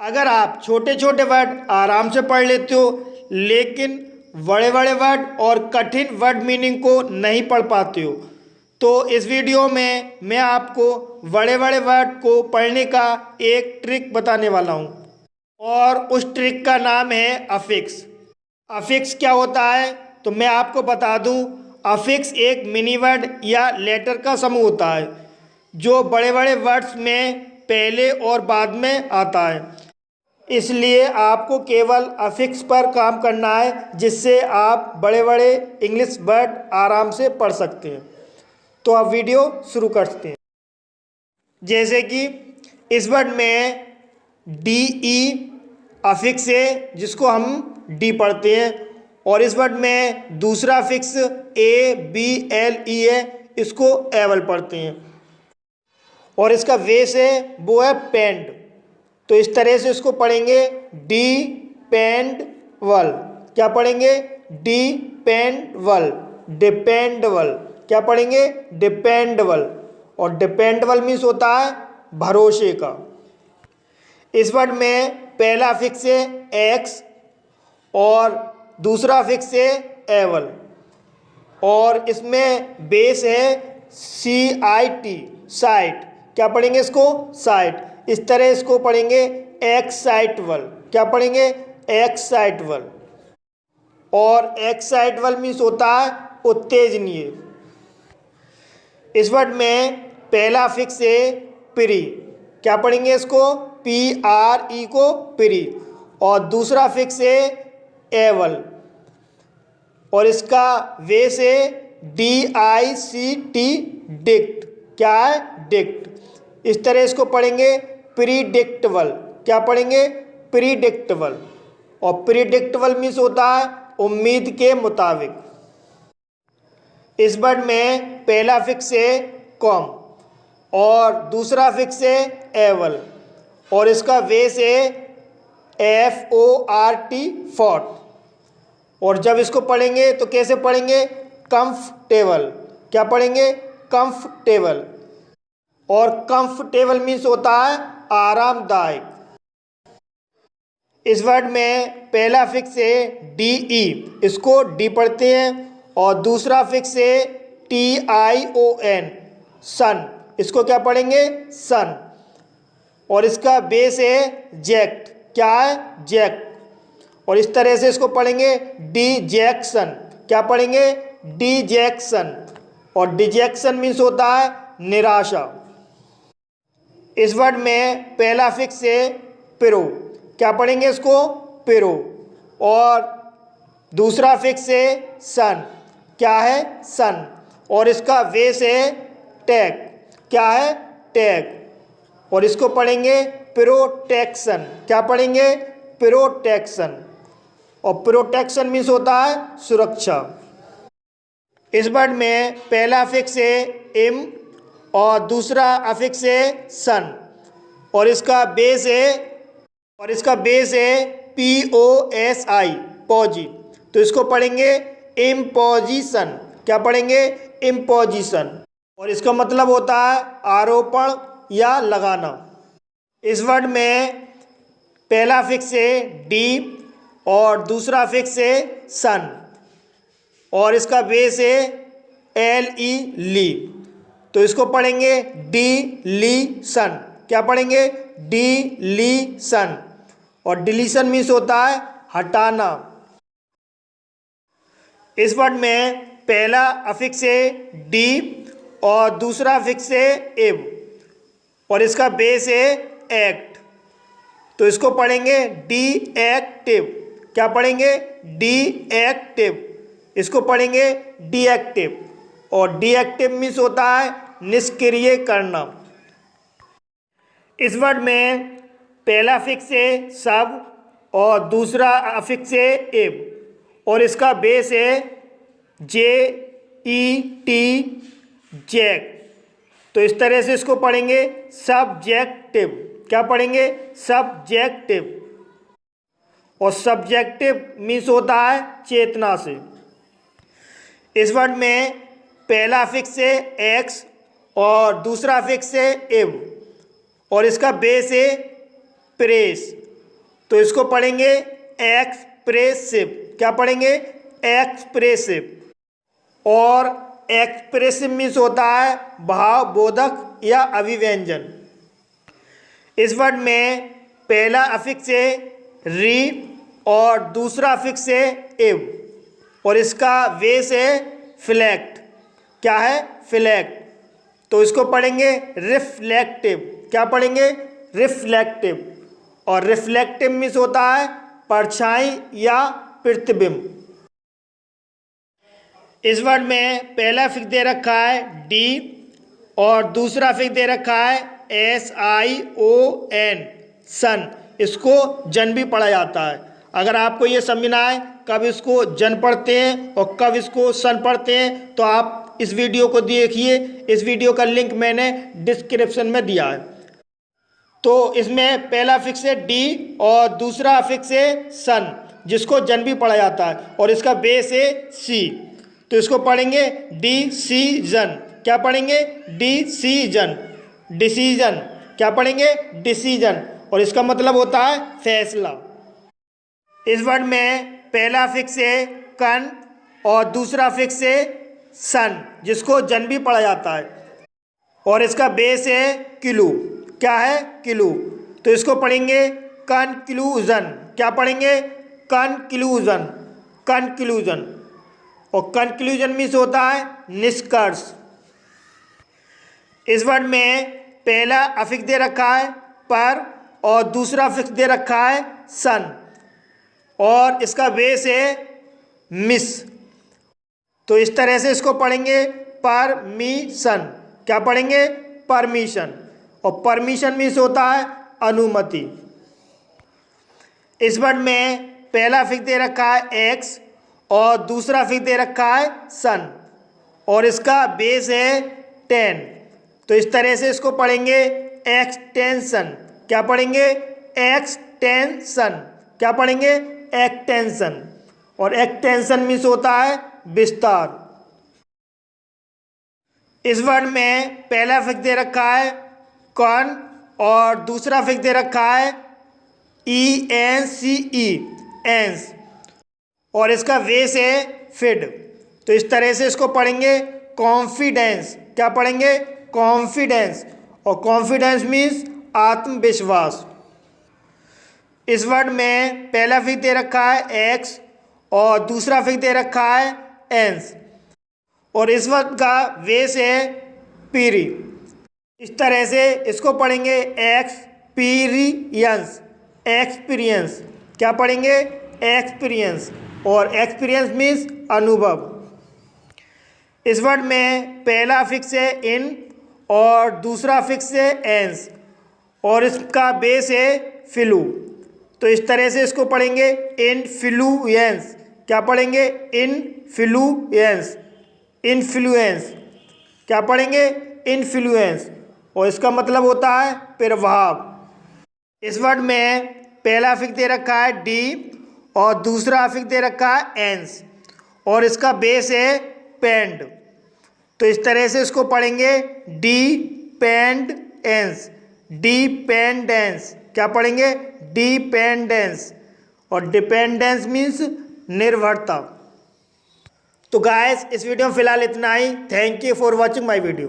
अगर आप छोटे छोटे वर्ड आराम से पढ़ लेते हो लेकिन बड़े बड़े वर्ड और कठिन वर्ड मीनिंग को नहीं पढ़ पाते हो तो इस वीडियो में मैं आपको बड़े बड़े वर्ड को पढ़ने का एक ट्रिक बताने वाला हूँ और उस ट्रिक का नाम है अफिक्स। अफिक्स क्या होता है तो मैं आपको बता दूँ। अफिक्स एक मिनी वर्ड या लेटर का समूह होता है जो बड़े बड़े वर्ड्स में पहले और बाद में आता है। इसलिए आपको केवल अफिक्स पर काम करना है जिससे आप बड़े बड़े इंग्लिश वर्ड आराम से पढ़ सकते हैं। तो अब वीडियो शुरू करते हैं। जैसे कि इस वर्ड में डी ई अफिक्स है जिसको हम डी पढ़ते हैं और इस वर्ड में दूसरा affix A B L E है, इसको एवल पढ़ते हैं और इसका वेस है वो है पेंड। तो इस तरह से इसको पढ़ेंगे डी पेंड वल। क्या पढ़ेंगे? डी पेंड वल, डिपेंडवल। क्या पढ़ेंगे? डिपेंडवल। और डिपेंडवल मीन्स होता है भरोसे का। इस वर्ड में पहला अफिक्स है एक्स और दूसरा अफिक्स है एवल और इसमें बेस है सी आई टी, साइट। क्या पढ़ेंगे इसको? साइट। इस तरह इसको पढ़ेंगे एक्साइटवल। क्या पढ़ेंगे? एक्साइटवल। और एक्साइटवल मीन्स होता है उत्तेजनीय। इस वर्ड में पहला अफिक्स है प्री। क्या पढ़ेंगे इसको? पी आर ई को प्री। और दूसरा अफिक्स है एवल और इसका वेस है D I C T, dict. क्या है? डिक्ट। इस तरह इसको पढ़ेंगे प्रीडिक्टबल। क्या पढ़ेंगे? प्रीडिक्टबल। और प्रीडिक्टबल मीन्स होता है उम्मीद के मुताबिक। इस वर्ड में पहला अफिक्स है कॉम और दूसरा अफिक्स है एवल और इसका वेस है F O R T, fort. और जब इसको पढ़ेंगे तो कैसे पढ़ेंगे? कंफर्टेबल। क्या पढ़ेंगे? कंफर्टेबल। और कंफर्टेबल मीन्स होता है आरामदायक। इस वर्ड में पहला अफिक्स है डी ई, इसको डी पढ़ते हैं और दूसरा अफिक्स है टी आई ओ एन, सन। इसको क्या पढ़ेंगे? सन। और इसका बेस है जैक्ट। क्या है? जैक्ट। और इस तरह से इसको पढ़ेंगे डिजैक्शन। क्या पढ़ेंगे? डिजैक्शन। और डिजैक्शन मीन्स होता है निराशा। इस वर्ड में पहला अफिक्स है पिरो। क्या पढ़ेंगे इसको? पिरो। और दूसरा अफिक्स है सन। क्या है? सन। और इसका वेस है टैग। क्या है? टैग। और इसको पढ़ेंगे प्रोटेक्शन। क्या पढ़ेंगे? प्रोटेक्शन। और प्रोटेक्शन मीन्स होता है सुरक्षा। इस वर्ड में पहला अफिक्स है एम और दूसरा अफिक्स है सन और इसका बेस है पी ओ एस आई, पॉजी। तो इसको पढ़ेंगे इम्पोजिशन। क्या पढ़ेंगे? इम्पोजिशन। और इसका मतलब होता है आरोपण या लगाना। इस वर्ड में पहला अफिक्स है डी और दूसरा अफिक्स है सन और इसका बेस है एल ई, ली। तो इसको पढ़ेंगे डी ली सन। क्या पढ़ेंगे? डी ली सन। और डिलीशन मीन्स होता है हटाना। इस वर्ड में पहला अफिक्स है डी और दूसरा अफिक्स है एव और इसका बेस है एक्ट। तो इसको पढ़ेंगे डी एक्टिव। क्या पढ़ेंगे? D active. इसको पढ़ेंगे डी एक्टिव। और डी एक्टिव मीन्स होता है निष्क्रिय करना। इस वर्ड में पहला अफिक्स है सब और दूसरा अफिक्स है एव और इसका बेस है जे ई टी, जैक। तो इस तरह से इसको पढ़ेंगे सब्जेक्टिव। क्या पढ़ेंगे? सब्जेक्टिव। और सब्जेक्टिव मीन्स होता है चेतना से। इस वर्ड में पहला अफिक्स है एक्स और दूसरा अफिक्स है एव और इसका बेस है प्रेस। तो इसको पढ़ेंगे एक्सप्रेसिव। क्या पढ़ेंगे? एक्सप्रेसिव। और एक्सप्रेसिव मीन्स होता है भावबोधक या अभिव्यंजन। इस वर्ड में पहला अफिक्स है री और दूसरा अफिक्स है इव, और इसका वेस है फ्लैक्ट। क्या है? फ्लैक्ट। तो इसको पढ़ेंगे रिफ्लेक्टिव। क्या पढ़ेंगे? रिफ्लेक्टिव। और रिफ्लेक्टिव मीन्स होता है परछाई या प्रतिबिंब। इस वर्ड में पहला अफिक्स दे रखा है डी और दूसरा अफिक्स दे रखा है SION, सन। इसको जन भी पढ़ा जाता है। अगर आपको ये समझना है कब इसको जन पढ़ते हैं और कब इसको सन पढ़ते हैं तो आप इस वीडियो को देखिए। इस वीडियो का लिंक मैंने डिस्क्रिप्शन में दिया है। तो इसमें पहला अफिक्स है डी और दूसरा अफिक्स है सन, जिसको जन भी पढ़ा जाता है, और इसका बेस है सी। तो इसको पढ़ेंगे डिसीजन। क्या पढ़ेंगे? डिसीजन। डिसीजन। क्या पढ़ेंगे? डिसीजन। और इसका मतलब होता है फैसला। इस वर्ड में पहला अफिक्स है कन और दूसरा अफिक्स है सन, जिसको जन भी पढ़ा जाता है, और इसका बेस है किलू। क्या है? किलू। तो इसको पढ़ेंगे कंक्लूजन। क्या पढ़ेंगे? कंक्लूजन। कंक्लूजन। और कंक्लूजन मीन्स होता है निष्कर्ष। इस वर्ड में पहला अफिक्स दे रखा है पर और दूसरा अफिक्स दे रखा है सन, और इसका बेस है मिस। तो इस तरह से इसको पढ़ेंगे परमिशन। क्या पढ़ेंगे? परमिशन। और परमिशन मीन्स होता है अनुमति। इस वर्ड में पहला अफिक्स दे रखा है एक्स और दूसरा अफिक्स दे रखा है सन, और इसका बेस है 10। तो इस तरह से इसको पढ़ेंगे एक्सटेंशन। क्या पढ़ेंगे? एक्सटेंशन। क्या पढ़ेंगे? एक्सटेंशन। और एक्सटेंशन मीन्स होता है विस्तार। इस वर्ड में पहला अफिक्स दे रखा है कॉन और दूसरा अफिक्स दे रखा है ENCE, एंस, और इसका वेस है फिड। तो इस तरह से इसको पढ़ेंगे कॉन्फिडेंस। क्या पढ़ेंगे? कॉन्फिडेंस। और कॉन्फिडेंस मीन्स आत्मविश्वास। इस वर्ड में पहला अफिक्स दे रखा है एक्स और दूसरा अफिक्स दे रखा है एंस, और इस वर्ड का वेस है पीरी। इस तरह से इसको पढ़ेंगे एक्सपीरियंस। एक्सपीरियंस। क्या पढ़ेंगे? एक्सपीरियंस। और एक्सपीरियंस मीन्स अनुभव। इस वर्ड में पहला अफिक्स है इन और दूसरा अफिक्स है एंस, और इसका बेस है फिलू। तो इस तरह से इसको पढ़ेंगे इनफ्लुएंस। क्या पढ़ेंगे? इनफ्लुएंस। इन्फ्लुएंस। क्या पढ़ेंगे? इन्फ्लुएंस। और इसका मतलब होता है प्रभाव। इस वर्ड में पहला अफिक्स दे रखा है डी और दूसरा अफिक्स दे रखा है एंस, और इसका बेस है पेंड। तो इस तरह से इसको पढ़ेंगे डिपेंडेंस। डिपेंडेंस। क्या पढ़ेंगे? डिपेंडेंस। और डिपेंडेंस मीन्स निर्भरता। तो गाइस, इस वीडियो में फिलहाल इतना ही। Thank you for watching my video.